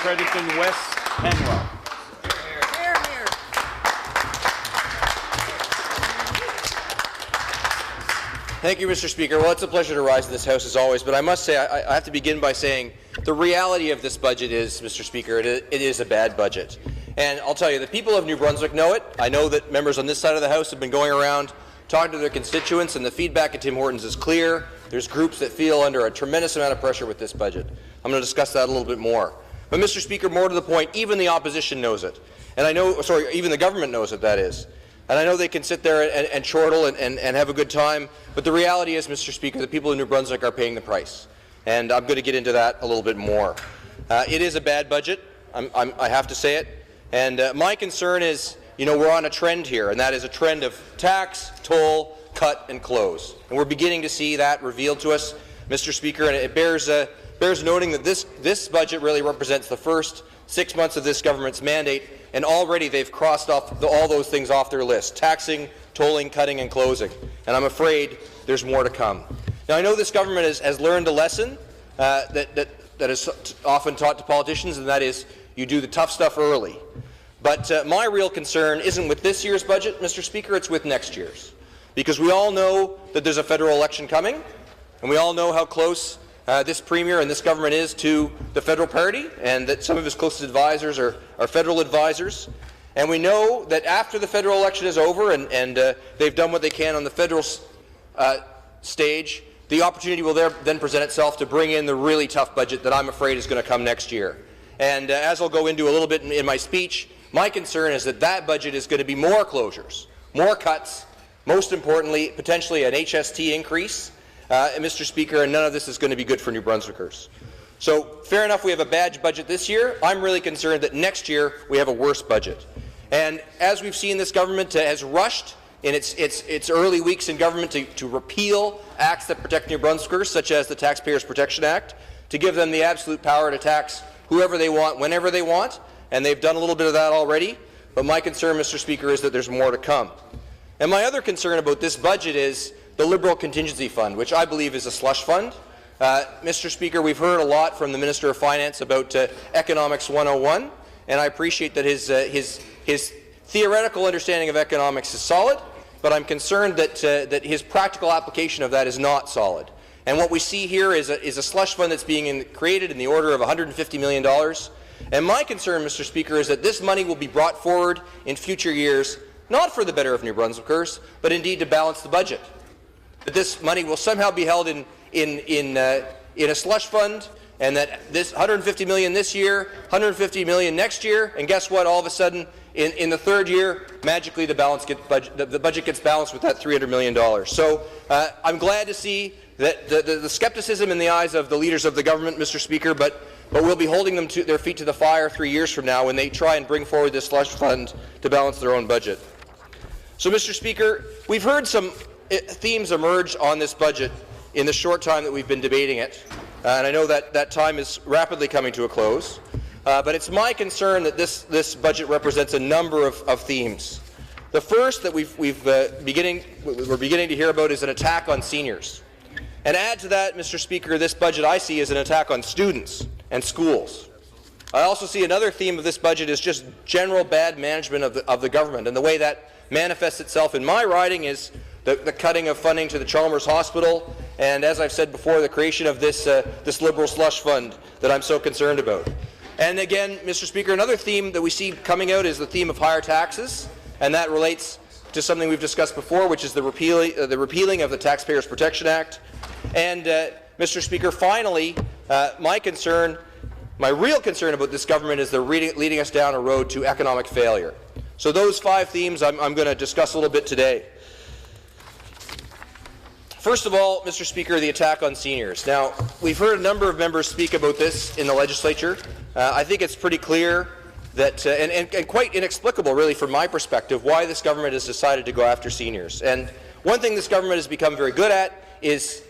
Fredericton West, Hanwell. Thank you, Mr. Speaker. Well, it's a pleasure to rise in this House as always, but I must say I have to begin by saying the reality of this budget is, Mr. Speaker, it is a bad budget. And I'll tell you, the people of New Brunswick know it. I know that members on this side of the House have been going around talking to their constituents, and the feedback at Tim Hortons is clear. There's groups that feel under a tremendous amount of pressure with this budget. I'm going to discuss that a little bit more. But, Mr. Speaker, more to the point, even the opposition knows it. And I know, sorry, even the government knows it, that is. And I know they can sit there and chortle and have a good time, but the reality is, Mr. Speaker, the people of New Brunswick are paying the price. And I'm going to get into that a little bit more. It is a bad budget. I have to say it. And my concern is, we're on a trend here, and that is a trend of tax, toll, cut, and close. And we're beginning to see that revealed to us, Mr. Speaker, and it bears noting that this budget really represents the first 6 months of this government's mandate, and already they've crossed off all those things off their list: taxing, tolling, cutting, and closing. And I'm afraid there's more to come. Now, I know this government has learned a lesson that is often taught to politicians, and that is you do the tough stuff early. But my real concern isn't with this year's budget, Mr. Speaker, it's with next year's. Because we all know that there's a federal election coming, and we all know how close this Premier and this government is to the federal party, and that some of his closest advisors are federal advisors. And we know that after the federal election is over and they've done what they can on the federal stage, the opportunity will then present itself to bring in the really tough budget that I'm afraid is going to come next year. And as I'll go into a little bit in my speech, my concern is that that budget is going to be more closures, more cuts, most importantly, potentially an HST increase, Mr. Speaker, and none of this is going to be good for New Brunswickers. So, fair enough, we have a bad budget this year. I'm really concerned that next year we have a worse budget. And as we've seen, this government has rushed in its early weeks in government to repeal acts that protect New Brunswickers, such as the Taxpayers Protection Act, to give them the absolute power to tax whoever they want, whenever they want, and they've done a little bit of that already. But my concern, Mr. Speaker, is that there's more to come. And my other concern about this budget is the Liberal Contingency Fund, which I believe is a slush fund. Mr. Speaker, we've heard a lot from the Minister of Finance about Economics 101, and I appreciate that his theoretical understanding of economics is solid, but I'm concerned that his practical application of that is not solid. And what we see here is a slush fund that's being created in the order of $150 million. And my concern, Mr. Speaker, is that this money will be brought forward in future years, not for the better of New Brunswickers, but indeed to balance the budget. That this money will somehow be held in a slush fund, and that this $150 million this year, $150 million next year, and guess what? All of a sudden, in the third year, magically the budget gets balanced with that $300 million. So I'm glad to see that the skepticism in the eyes of the leaders of the government, Mr. Speaker, but we'll be holding them to their feet to the fire 3 years from now when they try and bring forward this slush fund to balance their own budget. So, Mr. Speaker, we've heard some themes emerge on this budget in the short time that we've been debating it, and I know that time is rapidly coming to a close. But it's my concern that this budget represents a number of themes. The first that we're beginning to hear about is an attack on seniors. And add to that, Mr. Speaker, this budget I see as an attack on students and schools. I also see another theme of this budget is just general bad management of the government, and the way that manifests itself in my riding is the cutting of funding to the Chalmers Hospital, and as I've said before, the creation of this Liberal slush fund that I'm so concerned about. And again, Mr. Speaker, another theme that we see coming out is the theme of higher taxes, and that relates to something we've discussed before, which is the repealing of the Taxpayers Protection Act. And, Mr. Speaker, finally, my real concern about this government is they're leading us down a road to economic failure. So those 5 themes I'm going to discuss a little bit today. First of all, Mr. Speaker, the attack on seniors. Now, we've heard a number of members speak about this in the legislature. I think it's pretty clear that, and quite inexplicable, really, from my perspective, why this government has decided to go after seniors. And one thing this government has become very good at is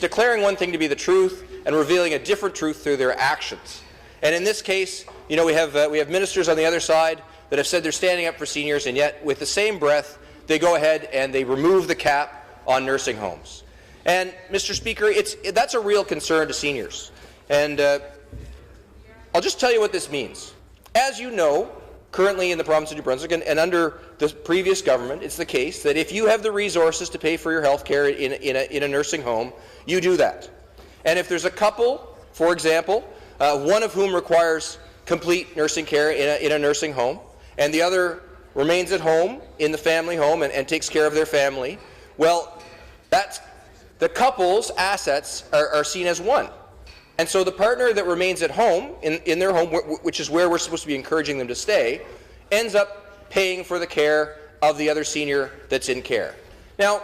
declaring one thing to be the truth and revealing a different truth through their actions. And in this case, we have ministers on the other side that have said they're standing up for seniors, and yet, with the same breath, they go ahead and they remove the cap on nursing homes. And, Mr. Speaker, that's a real concern to seniors. And I'll I'll just tell you what this means. As you know, currently in the province of New Brunswick and under the previous government, it's the case that if you have the resources to pay for your health care in a nursing home, you do that. And if there's a couple, for example, one of whom requires complete nursing care in a nursing home, and the other remains at home in the family home and takes care of their family, well, the couple's assets are seen as one. And so the partner that remains at home, in their home, which is where we're supposed to be encouraging them to stay, ends up paying for the care of the other senior that's in care. Now,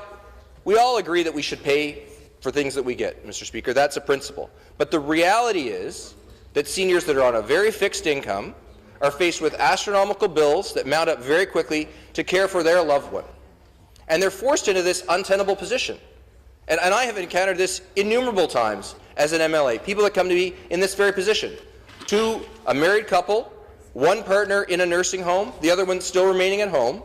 we all agree that we should pay for things that we get, Mr. Speaker. That's a principle. But the reality is that seniors that are on a very fixed income are faced with astronomical bills that mount up very quickly to care for their loved one. And they're forced into this untenable position. And I have encountered this innumerable times as an MLA, people that come to me in this very position. A married couple, one partner in a nursing home, the other one still remaining at home,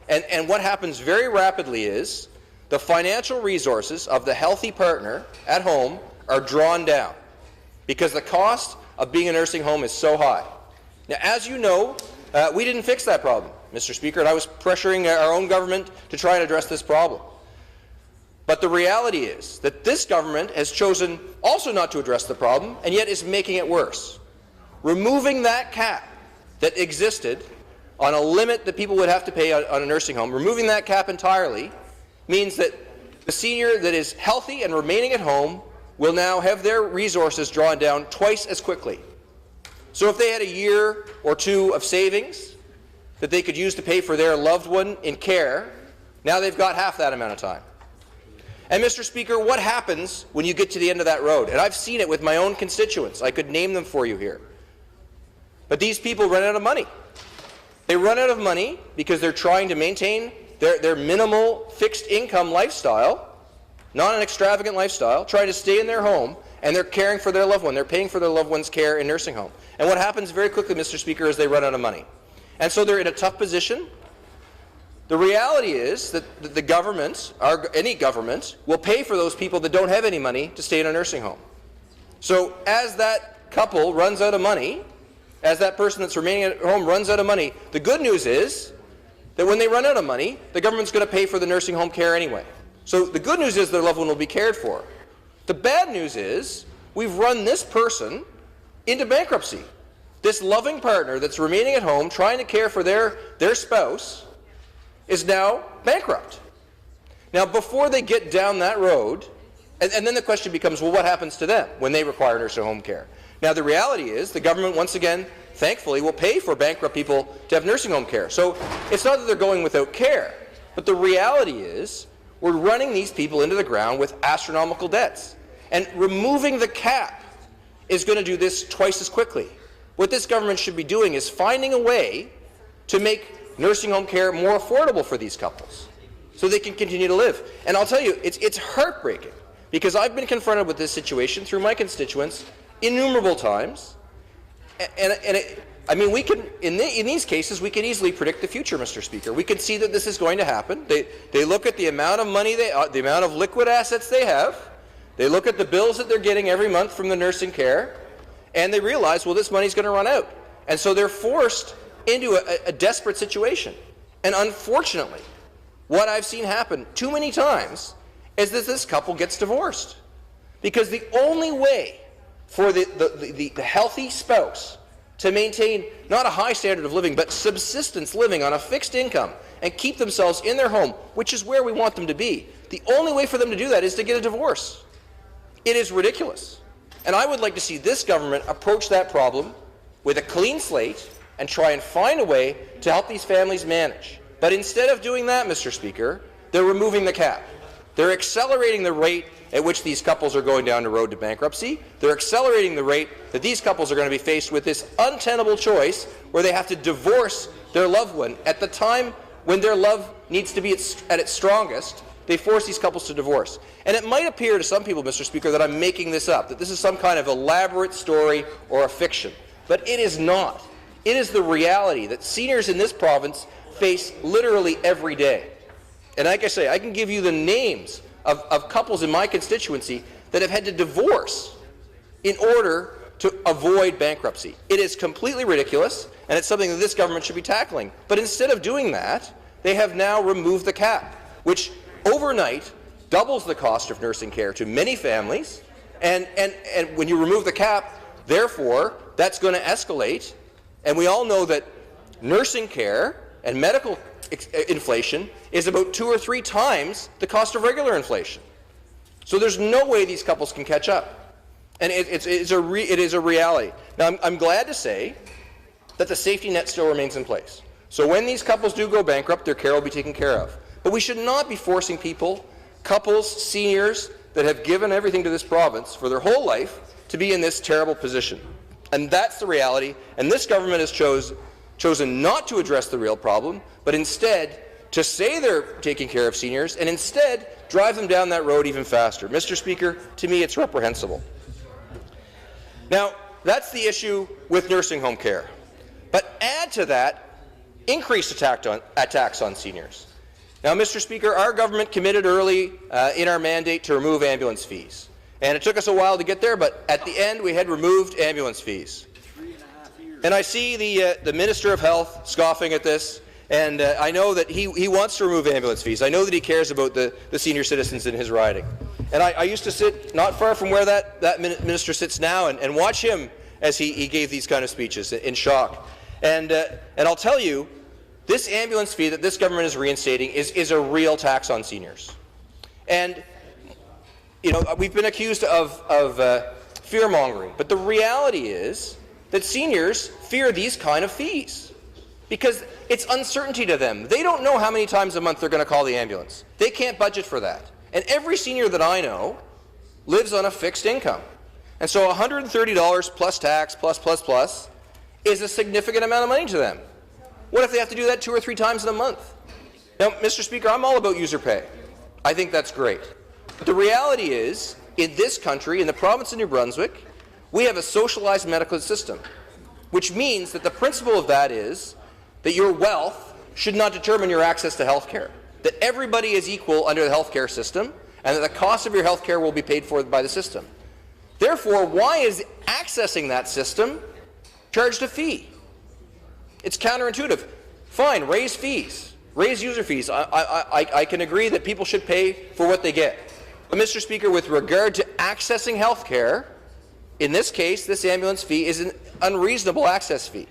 and what happens very rapidly is the financial resources of the healthy partner at home are drawn down because the cost of being a nursing home is so high. Now, as you know, we didn't fix that problem, Mr. Speaker, and I was pressuring our own government to try and address this problem. But the reality is that this government has chosen also not to address the problem, and yet is making it worse. Removing that cap that existed on a limit that people would have to pay on a nursing home, removing that cap entirely, means that the senior that is healthy and remaining at home will now have their resources drawn down twice as quickly. So if they had a year or two of savings that they could use to pay for their loved one in care, now they've got half that amount of time. And, Mr. Speaker, what happens when you get to the end of that road? And I've seen it with my own constituents. I could name them for you here. But these people run out of money. They run out of money because they're trying to maintain their minimal fixed income lifestyle, not an extravagant lifestyle, trying to stay in their home, and they're caring for their loved one. They're paying for their loved one's care in nursing home. And what happens very quickly, Mr. Speaker, is they run out of money. And so they're in a tough position. The reality is that the government, any government, will pay for those people that don't have any money to stay in a nursing home. So as that couple runs out of money, as that person that's remaining at home runs out of money, the good news is that when they run out of money, the government's going to pay for the nursing home care anyway. So the good news is their loved one will be cared for. The bad news is we've run this person into bankruptcy. This loving partner that's remaining at home trying to care for their spouse is now bankrupt. Now, before they get down that road, and then the question becomes, well, what happens to them when they require nursing home care? Now, the reality is the government, once again, thankfully, will pay for bankrupt people to have nursing home care. So it's not that they're going without care, but the reality is we're running these people into the ground with astronomical debts. And removing the cap is going to do this twice as quickly. What this government should be doing is finding a way to make nursing home care more affordable for these couples so they can continue to live. And I'll tell you, it's heartbreaking because I've been confronted with this situation through my constituents innumerable times. I mean, we can, in these cases, we can easily predict the future, Mr. Speaker. We can see that this is going to happen. They look at the amount of money, the amount of liquid assets they have. They look at the bills that they're getting every month from the nursing care, and they realize, well, this money's going to run out. And so they're forced into a desperate situation. And unfortunately, what I've seen happen too many times is that this couple gets divorced. Because the only way for the healthy spouse to maintain not a high standard of living, but subsistence living on a fixed income and keep themselves in their home, which is where we want them to be, the only way for them to do that is to get a divorce. It is ridiculous. And I would like to see this government approach that problem with a clean slate and try and find a way to help these families manage. But instead of doing that, Mr. Speaker, they're removing the cap. They're accelerating the rate at which these couples are going down the road to bankruptcy. They're accelerating the rate that these couples are going to be faced with this untenable choice where they have to divorce their loved one at the time when their love needs to be at its strongest. They force these couples to divorce. And it might appear to some people, Mr. Speaker, that I'm making this up, that this is some kind of elaborate story or a fiction. But it is not. It is the reality that seniors in this province face literally every day. And like I say, I can give you the names of couples in my constituency that have had to divorce in order to avoid bankruptcy. It is completely ridiculous, and it's something that this government should be tackling. But instead of doing that, they have now removed the cap, which overnight doubles the cost of nursing care to many families. And when you remove the cap, therefore, that's going to escalate. And we all know that nursing care and medical inflation is about 2 or 3 times the cost of regular inflation. So there's no way these couples can catch up. And it is a reality. Now, I'm glad to say that the safety net still remains in place. So when these couples do go bankrupt, their care will be taken care of. But we should not be forcing people, couples, seniors that have given everything to this province for their whole life to be in this terrible position. And that's the reality. And this government has chosen not to address the real problem, but instead to say they're taking care of seniors and instead drive them down that road even faster. Mr. Speaker, to me it's reprehensible. Now, that's the issue with nursing home care. But add to that increased attacks on seniors. Now, Mr. Speaker, our government committed early in our mandate to remove ambulance fees. And it took us a while to get there, but at the end we had removed ambulance fees. 3.5 years. And I see the Minister of Health scoffing at this, and I know that he wants to remove ambulance fees. I know that he cares about the senior citizens in his riding. And I used to sit not far from where that minister sits now and watch him as he gave these kind of speeches in shock. And I'll tell you, this ambulance fee that this government is reinstating is a real tax on seniors. And you know, we've been accused of fear-mongering, but the reality is that seniors fear these kind of fees because it's uncertainty to them. They don't know how many times a month they're going to call the ambulance. They can't budget for that. And every senior that I know lives on a fixed income. And so $130 plus tax, plus, is a significant amount of money to them. What if they have to do that 2 or 3 times in a month? Now, Mr. Speaker, I'm all about user pay. I think that's great. But the reality is, in this country, in the province of New Brunswick, we have a socialized medical system, which means that the principle of that is that your wealth should not determine your access to health care, that everybody is equal under the health care system, and that the cost of your health care will be paid for by the system. Therefore, why is accessing that system charged a fee? It's counterintuitive. Fine, raise fees, raise user fees. I can agree that people should pay for what they get. But, Mr. Speaker, with regard to accessing health care, in this case, this ambulance fee is an unreasonable access fee.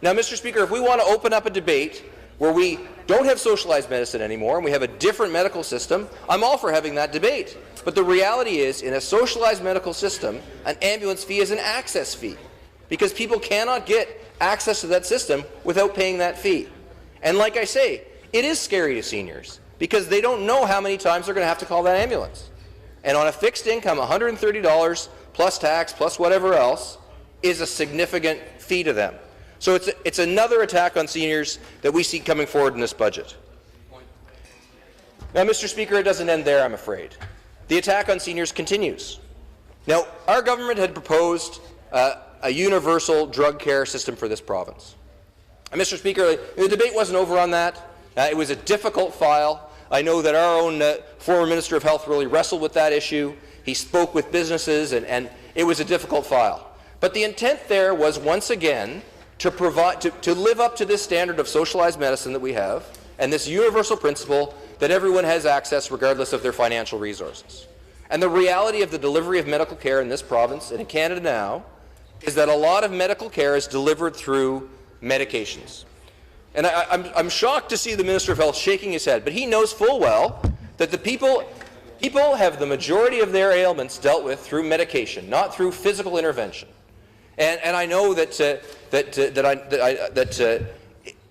Now, Mr. Speaker, if we want to open up a debate where we don't have socialized medicine anymore and we have a different medical system, I'm all for having that debate. But the reality is, in a socialized medical system, an ambulance fee is an access fee because people cannot get access to that system without paying that fee. And like I say, it is scary to seniors because they don't know how many times they're going to have to call that ambulance. And on a fixed income, $130 plus tax plus whatever else is a significant fee to them. So it's another attack on seniors that we see coming forward in this budget. Now, Mr. Speaker, it doesn't end there, I'm afraid. The attack on seniors continues. Now, our government had proposed a universal drug care system for this province. And, Mr. Speaker, the debate wasn't over on that. It was a difficult file. I know that our own former Minister of Health really wrestled with that issue. He spoke with businesses, and it was a difficult file. But the intent there was, once again, to live up to this standard of socialized medicine that we have, and this universal principle that everyone has access regardless of their financial resources. And the reality of the delivery of medical care in this province and in Canada now is that a lot of medical care is delivered through medications. And I'm shocked to see the Minister of Health shaking his head, but he knows full well that the people have the majority of their ailments dealt with through medication, not through physical intervention. And I know that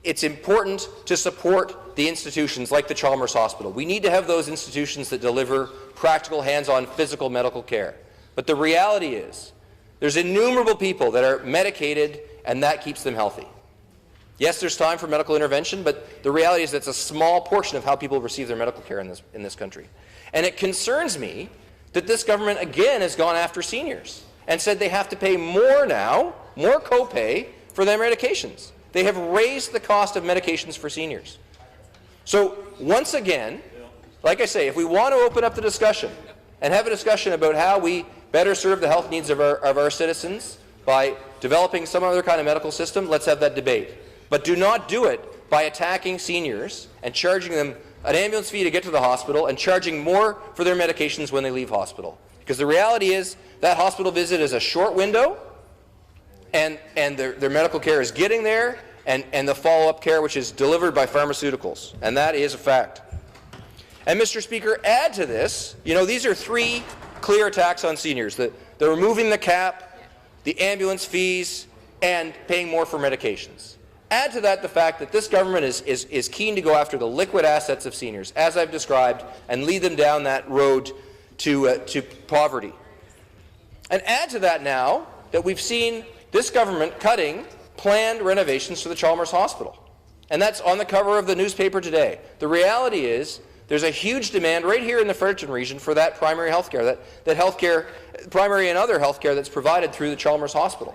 it's important to support the institutions like the Chalmers Hospital. We need to have those institutions that deliver practical, hands-on physical medical care. But the reality is, there's innumerable people that are medicated, and that keeps them healthy. Yes, there's time for medical intervention, but the reality is that's a small portion of how people receive their medical care in this country. And it concerns me that this government again has gone after seniors and said they have to pay more now, more copay for their medications. They have raised the cost of medications for seniors. So once again, like I say, if we want to open up the discussion and have a discussion about how we better serve the health needs of our citizens, by developing some other kind of medical system, let's have that debate. But do not do it by attacking seniors and charging them an ambulance fee to get to the hospital and charging more for their medications when they leave hospital. Because the reality is that hospital visit is a short window, and their medical care is getting there, and the follow-up care which is delivered by pharmaceuticals. And that is a fact. And Mr. Speaker, add to this, these are three clear attacks on seniors. The removing the cap, the ambulance fees, and paying more for medications. Add to that the fact that this government is keen to go after the liquid assets of seniors, as I've described, and lead them down that road to poverty. And add to that now that we've seen this government cutting planned renovations to the Chalmers Hospital. And that's on the cover of the newspaper today. The reality is there's a huge demand right here in the Fredericton region for that primary health care, that health care, primary and other health care that's provided through the Chalmers Hospital.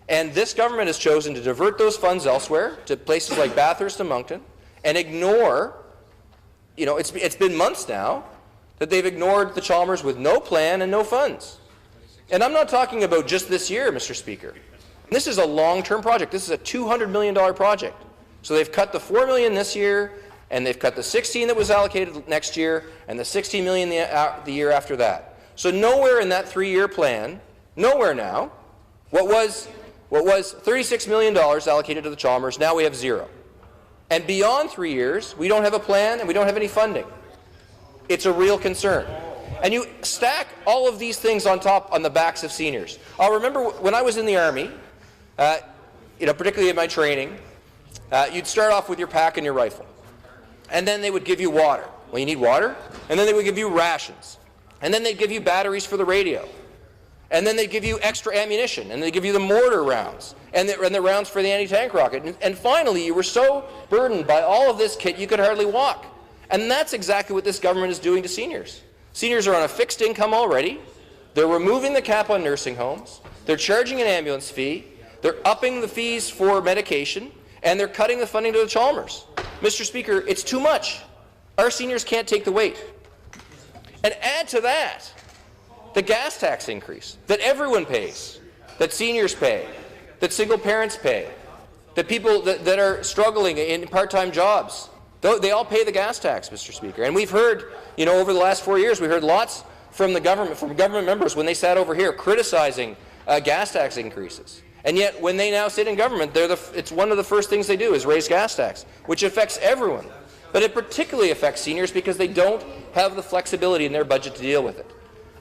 And this government has chosen to divert those funds elsewhere, to places like Bathurst and Moncton, and ignore, it's been months now that they've ignored the Chalmers with no plan and no funds. And I'm not talking about just this year, Mr. Speaker. This is a long-term project. This is a $200 million project. So they've cut the $4 million this year, and they've cut the $16 that was allocated next year, and the $60 million the year after that. So nowhere in that 3-year plan, nowhere now, what was $36 million allocated to the Chalmers, now we have zero. And beyond 3 years, we don't have a plan and we don't have any funding. It's a real concern. And you stack all of these things on the backs of seniors. I'll remember when I was in the Army, particularly in my training, you'd start off with your pack and your rifle. And then they would give you water. Well, you need water. And then they would give you rations. And then they'd give you batteries for the radio. And then they'd give you extra ammunition. And they'd give you the mortar rounds. And the rounds for the anti-tank rocket. And finally, you were so burdened by all of this kit, you could hardly walk. And that's exactly what this government is doing to seniors. Seniors are on a fixed income already. They're removing the cap on nursing homes. They're charging an ambulance fee. They're upping the fees for medication. And they're cutting the funding to the Chalmers. Mr. Speaker, it's too much. Our seniors can't take the weight. And add to that the gas tax increase that everyone pays, that seniors pay, that single parents pay, that people that are struggling in part-time jobs, they all pay the gas tax, Mr. Speaker. And we've heard, over the last 4 years, we heard lots from government members when they sat over here criticizing gas tax increases. And yet, when they now sit in government, it's one of the first things they do is raise gas tax, which affects everyone. But it particularly affects seniors because they don't have the flexibility in their budget to deal with it.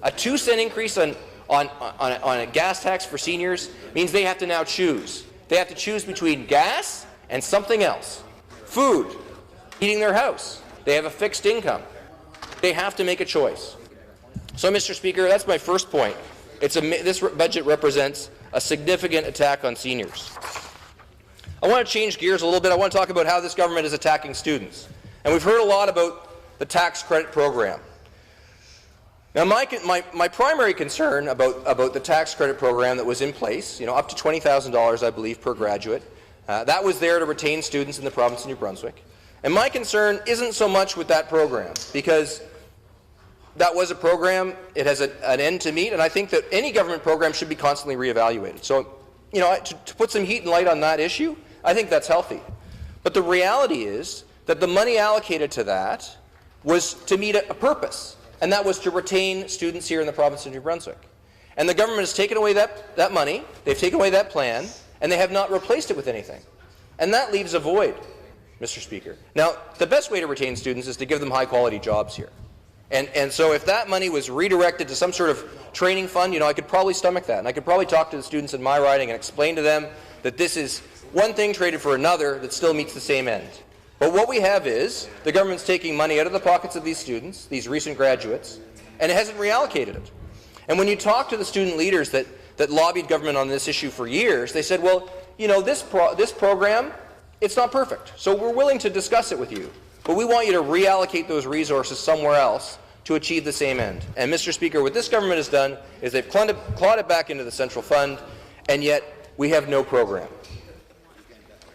A 2-cent increase on a gas tax for seniors means they have to now choose. They have to choose between gas and something else. Food, heating their house. They have a fixed income. They have to make a choice. So, Mr. Speaker, that's my first point. This budget represents a significant attack on seniors. I want to change gears a little bit. I want to talk about how this government is attacking students. And we've heard a lot about the tax credit program. Now, my primary concern about the tax credit program that was in place, up to $20,000, I believe, per graduate, that was there to retain students in the province of New Brunswick. And my concern isn't so much with that program, because that was a program, it has an end to meet, and I think that any government program should be constantly reevaluated. So, to put some heat and light on that issue, I think that's healthy. But the reality is that the money allocated to that was to meet a purpose, and that was to retain students here in the province of New Brunswick. And the government has taken away that money, they've taken away that plan, and they have not replaced it with anything. And that leaves a void, Mr. Speaker. Now, the best way to retain students is to give them high-quality jobs here. And so if that money was redirected to some sort of training fund, I could probably stomach that. And I could probably talk to the students in my riding and explain to them that this is one thing traded for another that still meets the same end. But what we have is the government's taking money out of the pockets of these students, these recent graduates, and it hasn't reallocated it. And when you talk to the student leaders that lobbied government on this issue for years, they said, well, this program, it's not perfect. So we're willing to discuss it with you. But we want you to reallocate those resources somewhere else to achieve the same end. And, Mr. Speaker, what this government has done is they've clawed it back into the central fund, and yet we have no program.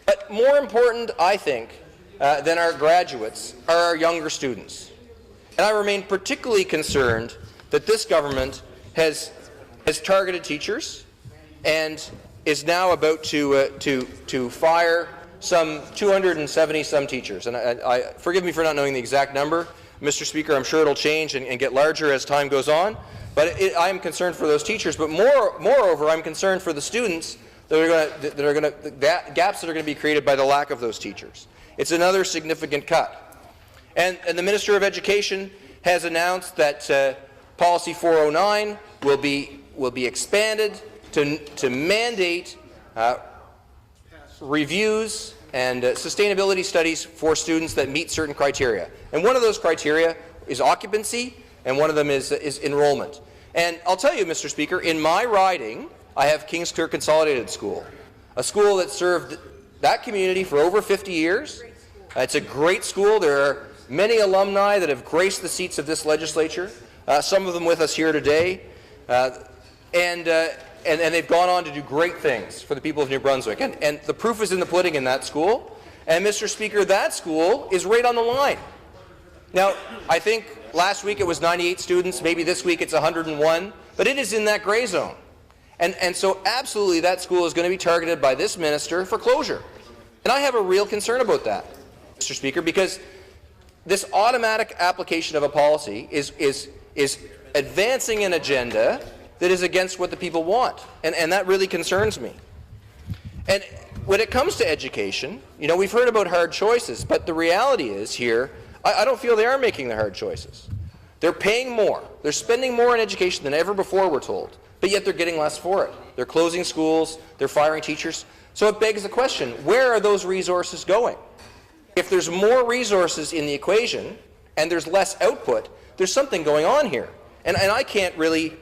But more important, I think, than our graduates are our younger students. And I remain particularly concerned that this government has targeted teachers, and is now about to fire some 270-some teachers. And I forgive me for not knowing the exact number, Mr. Speaker. I'm sure it'll change and get larger as time goes on. But I am concerned for those teachers. But moreover, I'm concerned for the students that are going to gaps that are going to be created by the lack of those teachers. It's another significant cut. And the Minister of Education has announced that Policy 409 will be expanded to mandate reviews and sustainability studies for students that meet certain criteria. And one of those criteria is occupancy, and one of them is enrollment. And I'll tell you, Mr. Speaker, in my riding, I have Kings Clear Consolidated School, a school that served that community for over 50 years. It's a great school. There are many alumni that have graced the seats of this legislature, some of them with us here today, and they've gone on to do great things for the people of New Brunswick. And the proof is in the pudding in that school. And, Mr. Speaker, that school is right on the line. Now, I think last week it was 98 students. Maybe this week it's 101. But it is in that gray zone. And so absolutely that school is going to be targeted by this minister for closure. And I have a real concern about that, Mr. Speaker, because this automatic application of a policy is advancing an agenda that is against what the people want. And that really concerns me. And when it comes to education, you know, we've heard about hard choices, but the reality is here, I don't feel they are making the hard choices. They're paying more. They're spending more on education than ever before, we're told. But yet they're getting less for it. They're closing schools. They're firing teachers. So it begs the question, where are those resources going? If there's more resources in the equation and there's less output, there's something going on here. And I can't really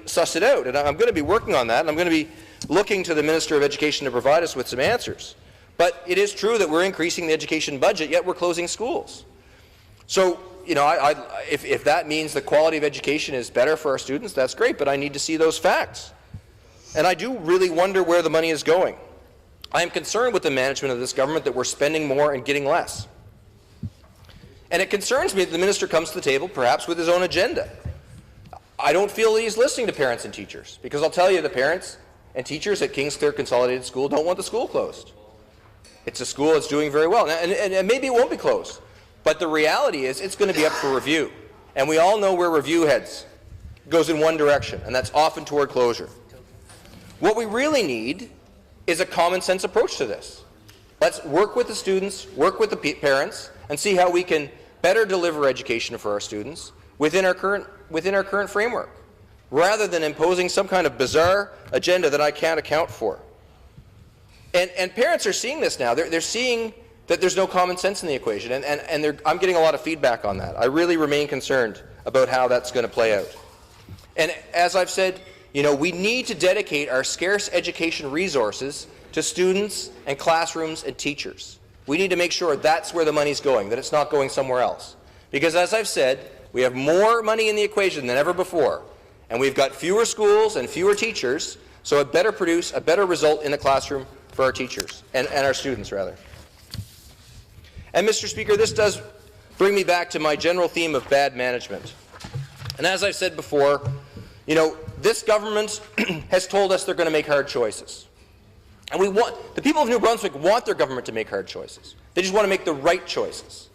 suss it out. And I'm going to be working on that, and I'm going to be looking to the Minister of Education to provide us with some answers. But it is true that we're increasing the education budget, yet we're closing schools. So, you know, if that means the quality of education is better for our students, that's great, but I need to see those facts. And I do really wonder where the money is going. I am concerned with the management of this government that we're spending more and getting less. And it concerns me that the minister comes to the table perhaps with his own agenda. I don't feel that he's listening to parents and teachers, because I'll tell you, the parents and teachers at Kings Clear Consolidated School don't want the school closed. It's a school that's doing very well, and maybe it won't be closed. But the reality is it's going to be up for review. And we all know where review heads. It goes in one direction, and that's often toward closure. What we really need is a common sense approach to this. Let's work with the students, work with the parents, and see how we can better deliver education for our students within our current framework, rather than imposing some kind of bizarre agenda that I can't account for. And parents are seeing this now. They're seeing that there's no common sense in the equation, and I'm getting a lot of feedback on that. I really remain concerned about how that's going to play out. And as I've said, you know, we need to dedicate our scarce education resources to students and classrooms and teachers. We need to make sure that's where the money's going, that it's not going somewhere else. Because as I've said, we have more money in the equation than ever before, and we've got fewer schools and fewer teachers, so it better produce a better result in the classroom for our teachers, and our students, rather. And, Mr. Speaker, this does bring me back to my general theme of bad management. And as I've said before, you know, this government has told us they're going to make hard choices. And the people of New Brunswick want their government to make hard choices. They just want to make the right choices.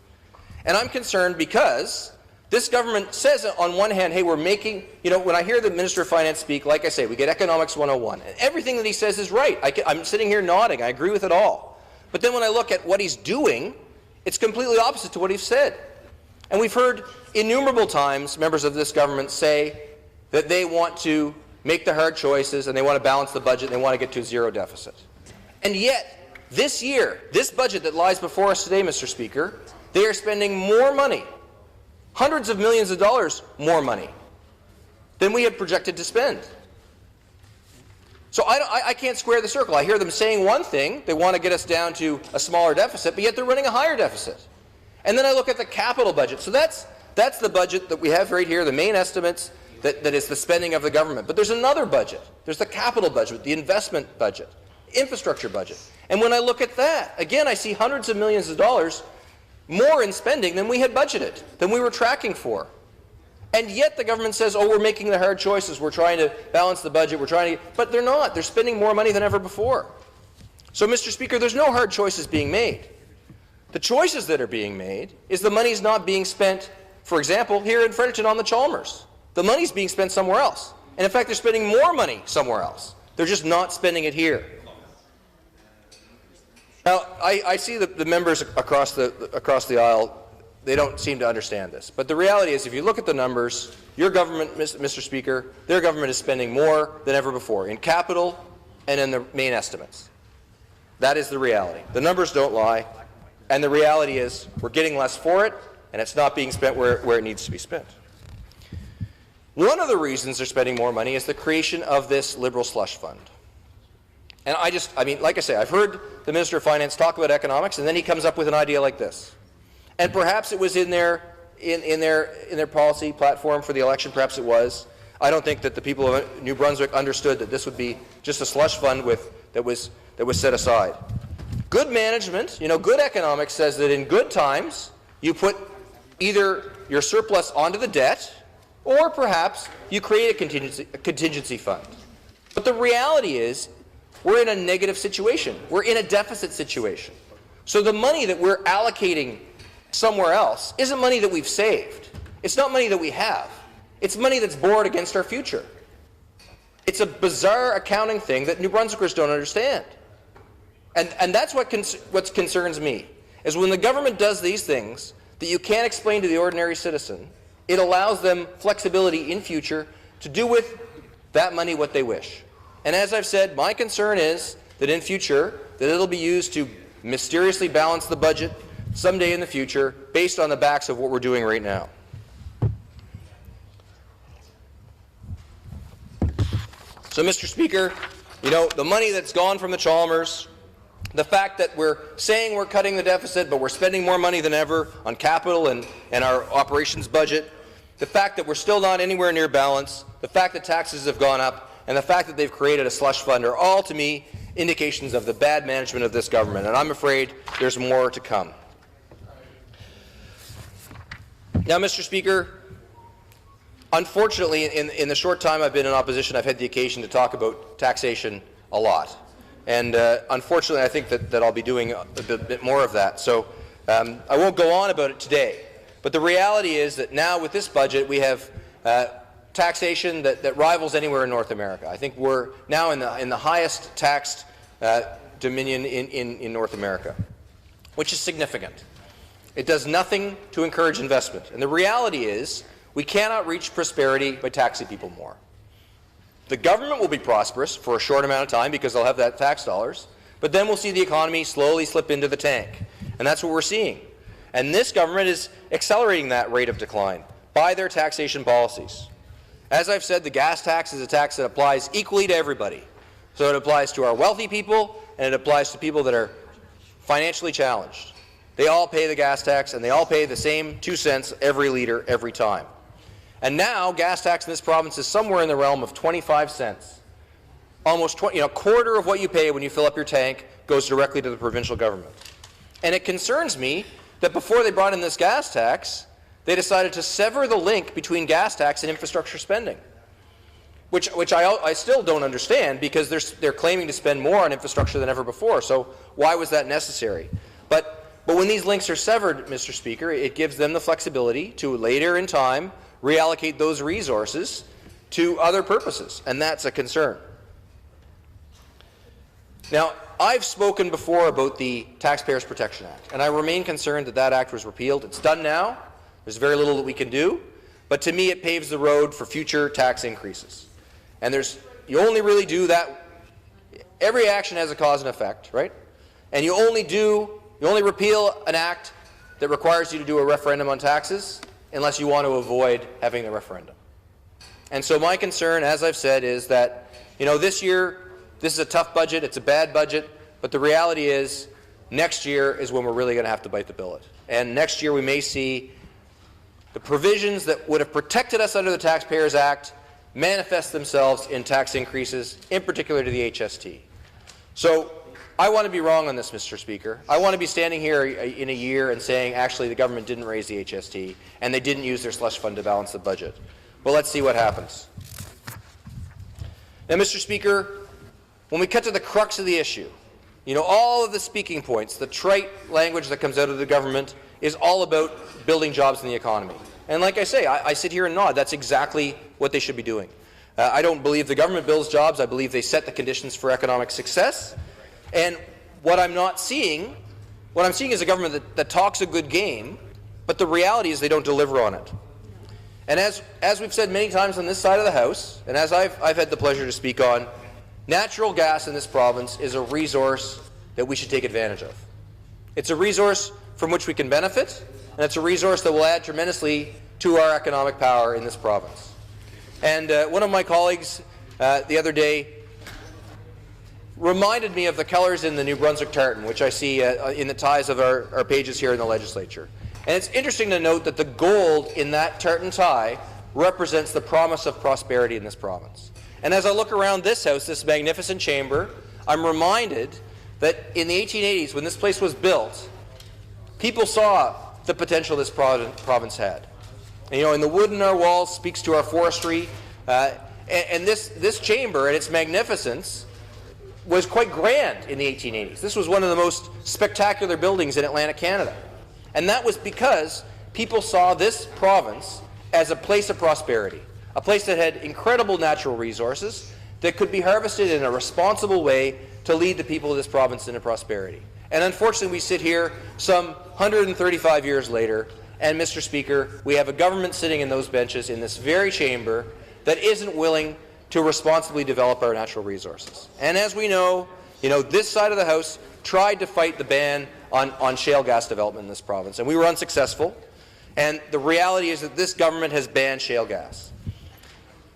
And I'm concerned because this government says on one hand, hey, we're making, you know, when I hear the Minister of Finance speak, like I say, we get Economics 101, and everything that he says is right. I'm sitting here nodding. I agree with it all. But then when I look at what he's doing, it's completely opposite to what he's said. And we've heard innumerable times members of this government say that they want to make the hard choices and they want to balance the budget and they want to get to a zero deficit. And yet, this year, this budget that lies before us today, Mr. Speaker, they are spending more money, hundreds of millions of dollars more money, than we had projected to spend. So I can't square the circle. I hear them saying one thing, they want to get us down to a smaller deficit, but yet they're running a higher deficit. And then I look at the capital budget. So that's the budget that we have right here, the main estimates, that is the spending of the government. But there's another budget. There's the capital budget, the investment budget, infrastructure budget. And when I look at that, again, I see hundreds of millions of dollars more in spending than we had budgeted, than we were tracking for. And yet the government says, oh, we're making the hard choices, we're trying to balance the budget, but they're not. They're spending more money than ever before. So, Mr. Speaker, there's no hard choices being made. The choices that are being made is the money's not being spent, for example, here in Fredericton on the Chalmers. The money's being spent somewhere else. And in fact, they're spending more money somewhere else. They're just not spending it here. Now, I see the members across the aisle, they don't seem to understand this. But the reality is, if you look at the numbers, your government, Mr. Speaker, their government is spending more than ever before in capital and in the main estimates. That is the reality. The numbers don't lie. And the reality is we're getting less for it, and it's not being spent where it needs to be spent. One of the reasons they're spending more money is the creation of this Liberal slush fund. And I mean, like I say, I've heard the Minister of Finance talk about economics, and then he comes up with an idea like this. And perhaps it was in their policy platform for the election, perhaps it was. I don't think that the people of New Brunswick understood that this would be just a slush fund that was set aside. Good management, good economics says that in good times, you put either your surplus onto the debt, or perhaps you create a contingency fund. But the reality is, we're in a negative situation. We're in a deficit situation. So the money that we're allocating somewhere else isn't money that we've saved. It's not money that we have. It's money that's borrowed against our future. It's a bizarre accounting thing that New Brunswickers don't understand. And that's what concerns me, is when the government does these things that you can't explain to the ordinary citizen, it allows them flexibility in future to do with that money what they wish. And as I've said, my concern is that in future, that it'll be used to mysteriously balance the budget someday in the future based on the backs of what we're doing right now. So, Mr. Speaker, the money that's gone from the Chalmers, the fact that we're saying we're cutting the deficit, but we're spending more money than ever on capital and our operations budget, the fact that we're still not anywhere near balance, the fact that taxes have gone up, and the fact that they've created a slush fund are all, to me, indications of the bad management of this government, and I'm afraid there's more to come. Now, Mr. Speaker, unfortunately, in the short time I've been in opposition, I've had the occasion to talk about taxation a lot. And unfortunately, I think that I'll be doing a bit more of that. So I won't go on about it today. But the reality is that now with this budget, we have taxation that rivals anywhere in North America. I think we're now in the highest taxed dominion in North America, which is significant. It does nothing to encourage investment. And the reality is we cannot reach prosperity by taxing people more. The government will be prosperous for a short amount of time because they'll have that tax dollars, but then we'll see the economy slowly slip into the tank. And that's what we're seeing. And this government is accelerating that rate of decline by their taxation policies. As I've said, the gas tax is a tax that applies equally to everybody. So it applies to our wealthy people, and it applies to people that are financially challenged. They all pay the gas tax, and they all pay the same 2 cents every litre every time. And now, gas tax in this province is somewhere in the realm of 25 cents. Almost a quarter of what you pay when you fill up your tank goes directly to the provincial government. And it concerns me that before they brought in this gas tax, they decided to sever the link between gas tax and infrastructure spending, which I still don't understand, because they're claiming to spend more on infrastructure than ever before. So why was that necessary? But when these links are severed, Mr. Speaker, it gives them the flexibility to later in time reallocate those resources to other purposes, and that's a concern. Now, I've spoken before about the Taxpayers Protection Act, and I remain concerned that that act was repealed. It's done now. There's very little that we can do, but to me it paves the road for future tax increases. And you only really do that. Every action has a cause and effect, right? And you only repeal an act that requires you to do a referendum on taxes unless you want to avoid having the referendum. And so my concern, as I've said, is that this year, this is a tough budget, it's a bad budget, but the reality is next year is when we're really going to have to bite the bullet. And next year we may see the provisions that would have protected us under the Taxpayers Act manifest themselves in tax increases, in particular to the HST. So I want to be wrong on this, Mr. Speaker. I want to be standing here in a year and saying, actually, the government didn't raise the HST and they didn't use their slush fund to balance the budget. Well, let's see what happens. Now, Mr. Speaker, when we cut to the crux of the issue, all of the speaking points, the trite language that comes out of the government is all about building jobs in the economy. And like I say, I sit here and nod. That's exactly what they should be doing. I don't believe the government builds jobs. I believe they set the conditions for economic success. And what I'm seeing is a government that talks a good game, but the reality is they don't deliver on it. And as we've said many times on this side of the House, and as I've had the pleasure to speak on, natural gas in this province is a resource that we should take advantage of. It's a resource from which we can benefit, and it's a resource that will add tremendously to our economic power in this province. And one of my colleagues the other day reminded me of the colours in the New Brunswick tartan, which I see in the ties of our pages here in the legislature. And it's interesting to note that the gold in that tartan tie represents the promise of prosperity in this province. And as I look around this house, this magnificent chamber, I'm reminded that in the 1880s, when this place was built, people saw the potential this province had. And, and the wood in our walls speaks to our forestry, and this chamber and its magnificence was quite grand in the 1880s. This was one of the most spectacular buildings in Atlantic Canada. And that was because people saw this province as a place of prosperity, a place that had incredible natural resources that could be harvested in a responsible way to lead the people of this province into prosperity. And unfortunately, we sit here some 135 years later, and Mr. Speaker, we have a government sitting in those benches in this very chamber that isn't willing to responsibly develop our natural resources. And as we know, this side of the House tried to fight the ban on shale gas development in this province, and we were unsuccessful. And the reality is that this government has banned shale gas.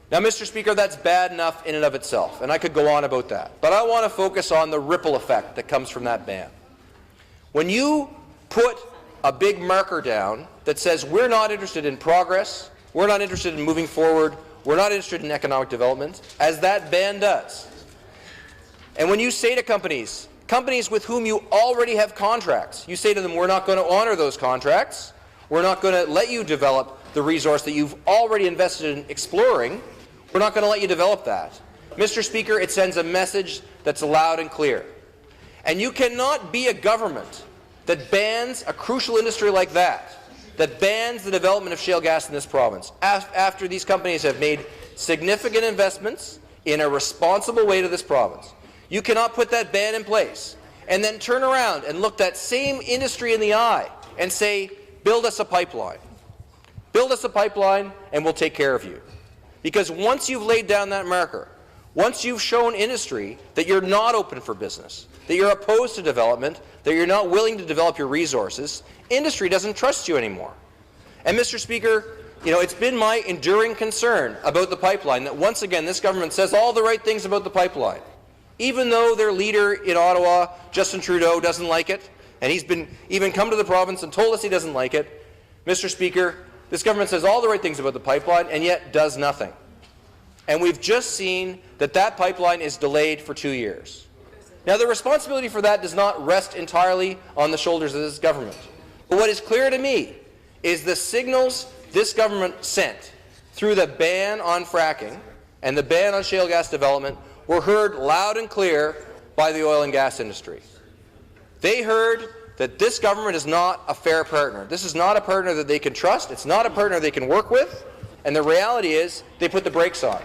Now, Mr. Speaker, that's bad enough in and of itself, and I could go on about that. But I want to focus on the ripple effect that comes from that ban. When you put a big marker down that says we're not interested in progress, we're not interested in moving forward, we're not interested in economic development, as that ban does. And when you say to companies with whom you already have contracts, you say to them, we're not going to honor those contracts, we're not going to let you develop the resource that you've already invested in exploring, we're not going to let you develop that. Mr. Speaker, it sends a message that's loud and clear. And you cannot be a government that bans a crucial industry like that bans the development of shale gas in this province, after these companies have made significant investments in a responsible way to this province. You cannot put that ban in place and then turn around and look that same industry in the eye and say, build us a pipeline. Build us a pipeline and we'll take care of you. Because once you've laid down that marker, once you've shown industry that you're not open for business, that you're opposed to development, that you're not willing to develop your resources, industry doesn't trust you anymore. And Mr. Speaker, it's been my enduring concern about the pipeline that once again this government says all the right things about the pipeline. Even though their leader in Ottawa, Justin Trudeau, doesn't like it, and he's even come to the province and told us he doesn't like it, Mr. Speaker, this government says all the right things about the pipeline and yet does nothing. And we've just seen that pipeline is delayed for 2 years. Now, the responsibility for that does not rest entirely on the shoulders of this government. But what is clear to me is the signals this government sent through the ban on fracking and the ban on shale gas development were heard loud and clear by the oil and gas industry. They heard that this government is not a fair partner. This is not a partner that they can trust. It's not a partner they can work with. And the reality is they put the brakes on.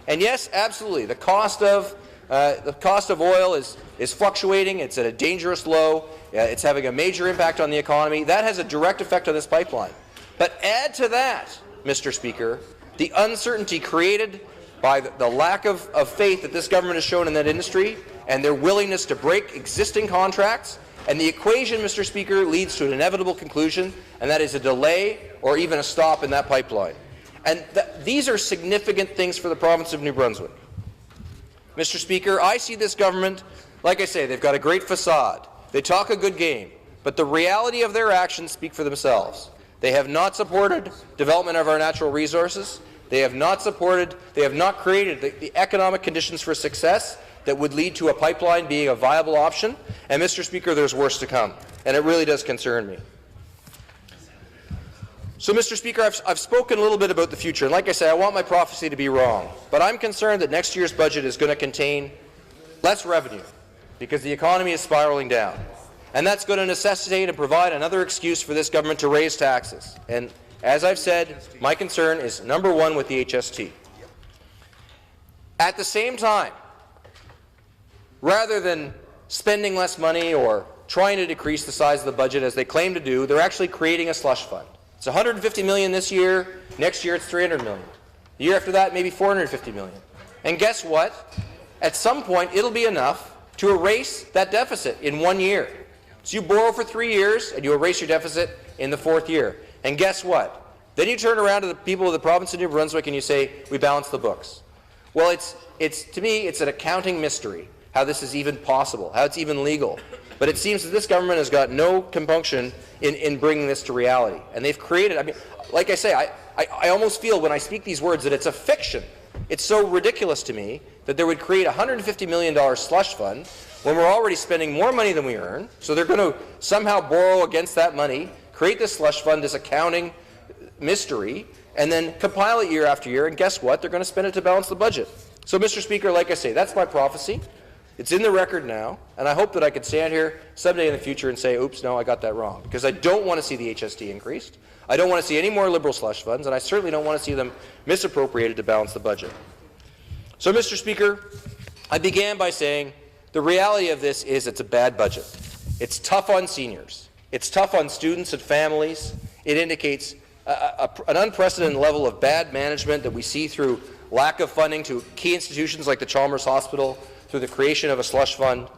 And yes, absolutely, the cost of oil is fluctuating. It's at a dangerous low. It's having a major impact on the economy. That has a direct effect on this pipeline. But add to that, Mr. Speaker, the uncertainty created by the lack of faith that this government has shown in that industry and their willingness to break existing contracts. And the equation, Mr. Speaker, leads to an inevitable conclusion, and that is a delay or even a stop in that pipeline. And these are significant things for the province of New Brunswick. Mr. Speaker, I see this government, like I say, they've got a great facade. They talk a good game, but the reality of their actions speak for themselves. They have not supported development of our natural resources. They have not created the economic conditions for success that would lead to a pipeline being a viable option. And, Mr. Speaker, there's worse to come, and it really does concern me. So, Mr. Speaker, I've spoken a little bit about the future, and like I say, I want my prophecy to be wrong, but I'm concerned that next year's budget is going to contain less revenue because the economy is spiraling down, and that's going to necessitate and provide another excuse for this government to raise taxes. And as I've said, my concern is number one with the HST. At the same time, rather than spending less money or trying to decrease the size of the budget as they claim to do, they're actually creating a slush fund. It's $150 million this year. Next year it's $300 million. The year after that, maybe $450 million. And guess what? At some point, it'll be enough to erase that deficit in 1 year. So you borrow for 3 years and you erase your deficit in the 4th year. And guess what? Then you turn around to the people of the province of New Brunswick and you say, we balance the books. Well, to me, it's an accounting mystery how this is even possible, how it's even legal. But it seems that this government has got no compunction in bringing this to reality. And they've created, I mean, like I say, I almost feel when I speak these words that it's a fiction. It's so ridiculous to me that they would create a $150 million slush fund when we're already spending more money than we earn. So they're going to somehow borrow against that money, create this slush fund, this accounting mystery, and then compile it year after year. And guess what? They're going to spend it to balance the budget. So, Mr. Speaker, like I say, that's my prophecy. It's in the record now, and I hope that I could stand here someday in the future and say, oops, no, I got that wrong, because I don't want to see the HST increased. I don't want to see any more Liberal slush funds, and I certainly don't want to see them misappropriated to balance the budget. So, Mr. Speaker, I began by saying the reality of this is it's a bad budget. It's tough on seniors. It's tough on students and families. It indicates an unprecedented level of bad management that we see through lack of funding to key institutions like the Chalmers Hospital, through the creation of a slush fund.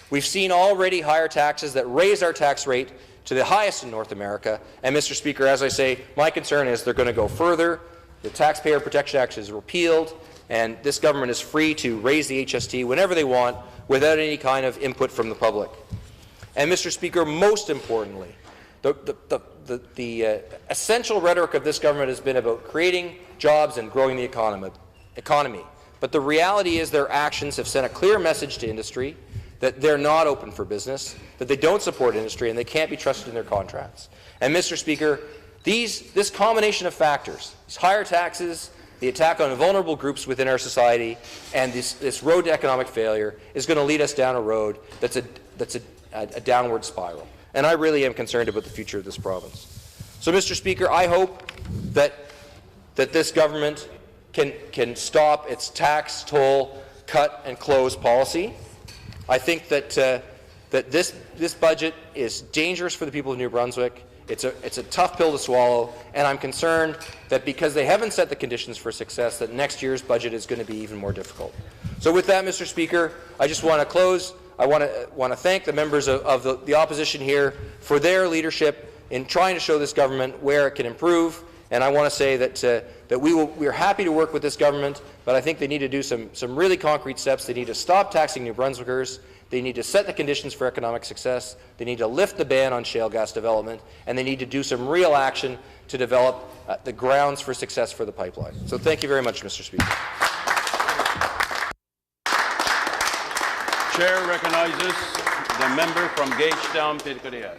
We've seen already higher taxes that raise our tax rate to the highest in North America. And, Mr. Speaker, as I say, my concern is they're going to go further. The Taxpayer Protection Act is repealed, and this government is free to raise the HST whenever they want without any kind of input from the public. And, Mr. Speaker, most importantly, the essential rhetoric of this government has been about creating jobs and growing the economy. But the reality is their actions have sent a clear message to industry that they're not open for business, that they don't support industry, and they can't be trusted in their contracts. And, Mr. Speaker, this combination of factors, these higher taxes, the attack on vulnerable groups within our society, and this road to economic failure is going to lead us down a road that's a downward spiral. And I really am concerned about the future of this province. So, Mr. Speaker, I hope that this government can stop its tax, toll, cut and close policy. I think that this budget is dangerous for the people of New Brunswick. It's a tough pill to swallow, and I'm concerned that because they haven't set the conditions for success, that next year's budget is going to be even more difficult. So with that, Mr. Speaker, I just want to close. I want to thank the members of the opposition here for their leadership in trying to show this government where it can improve. And I want to say that we are happy to work with this government, but I think they need to do some really concrete steps. They need to stop taxing New Brunswickers. They need to set the conditions for economic success. They need to lift the ban on shale gas development, and they need to do some real action to develop the grounds for success for the pipeline. So thank you very much, Mr. Speaker. Chair recognizes the member from Gagetown, Pitt-Cotillard.